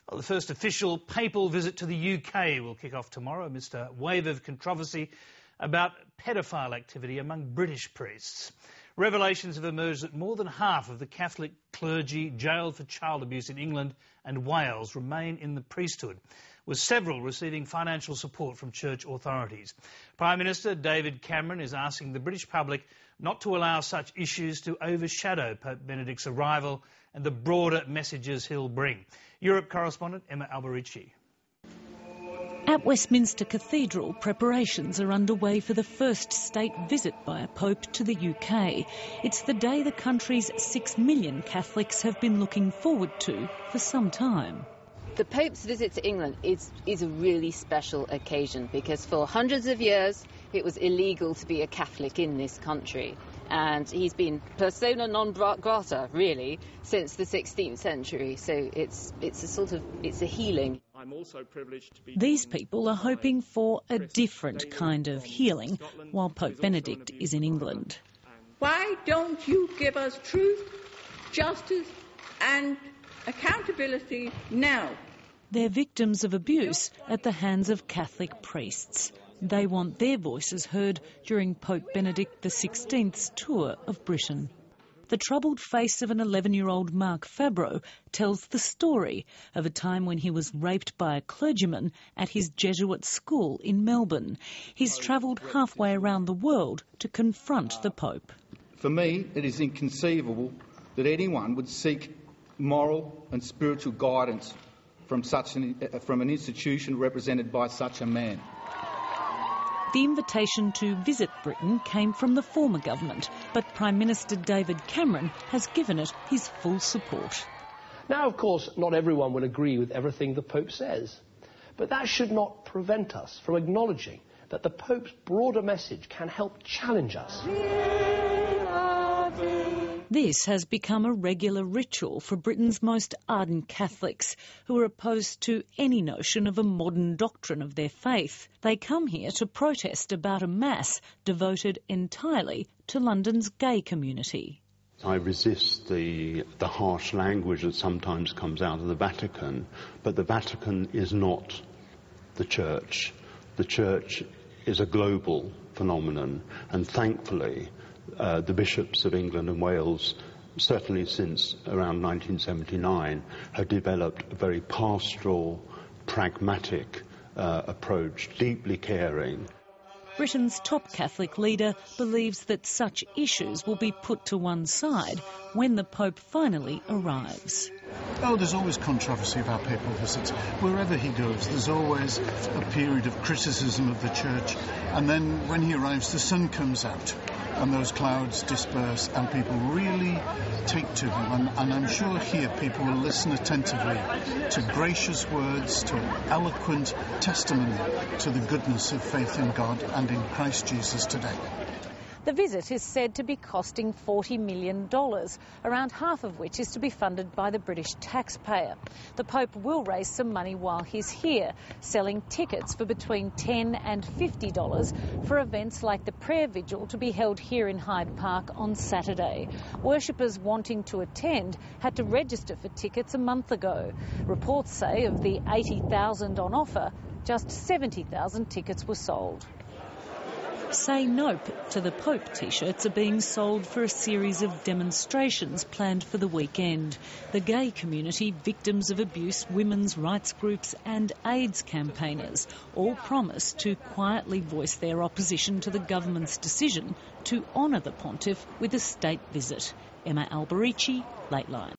Well, the first official papal visit to the UK will kick off tomorrow amidst a wave of controversy about paedophile activity among British priests. Revelations have emerged that more than half of the Catholic clergy jailed for child abuse in England and Wales remain in the priesthood, with several receiving financial support from church authorities. Prime Minister David Cameron is asking the British public not to allow such issues to overshadow Pope Benedict's arrival and the broader messages he'll bring. Europe correspondent Emma Alberici. At Westminster Cathedral, preparations are underway for the first state visit by a pope to the UK. It's the day the country's 6 million Catholics have been looking forward to for some time. The Pope's visit to England is a really special occasion because for hundreds of years it was illegal to be a Catholic in this country. And he's been persona non grata, really, since the 16th century. So it's a healing. I'm also privileged to be. These people are hoping for a different kind of healing while Pope Benedict is in England. Why don't you give us truth, justice and accountability now? They're victims of abuse at the hands of Catholic priests. They want their voices heard during Pope Benedict XVI's tour of Britain. The troubled face of an 11-year-old Mark Fabro tells the story of a time when he was raped by a clergyman at his Jesuit school in Melbourne. He's travelled halfway around the world to confront the Pope. For me, it is inconceivable that anyone would seek moral and spiritual guidance from an institution represented by such a man. The invitation to visit Britain came from the former government, but Prime Minister David Cameron has given it his full support. Now, of course, not everyone will agree with everything the Pope says, but that should not prevent us from acknowledging that the Pope's broader message can help challenge us. This has become a regular ritual for Britain's most ardent Catholics who are opposed to any notion of a modern doctrine of their faith. They come here to protest about a mass devoted entirely to London's gay community. I resist the harsh language that sometimes comes out of the Vatican, but the Vatican is not the Church. The Church is a global phenomenon, and thankfully the bishops of England and Wales, certainly since around 1979, have developed a very pastoral, pragmatic approach, deeply caring. Britain's top Catholic leader believes that such issues will be put to one side when the Pope finally arrives. Oh, there's always controversy about papal visits. Wherever he goes, there's always a period of criticism of the Church. And then when he arrives, the sun comes out and those clouds disperse and people really take to him. And I'm sure here people will listen attentively to gracious words, to eloquent testimony to the goodness of faith in God and in Christ Jesus today. The visit is said to be costing $40 million, around half of which is to be funded by the British taxpayer. The Pope will raise some money while he's here, selling tickets for between $10 and $50 for events like the prayer vigil to be held here in Hyde Park on Saturday. Worshippers wanting to attend had to register for tickets a month ago. Reports say of the 80,000 on offer, just 70,000 tickets were sold. Say Nope to the Pope t-shirts are being sold for a series of demonstrations planned for the weekend. The gay community, victims of abuse, women's rights groups and AIDS campaigners all promise to quietly voice their opposition to the government's decision to honour the pontiff with a state visit. Emma Alberici, Lateline.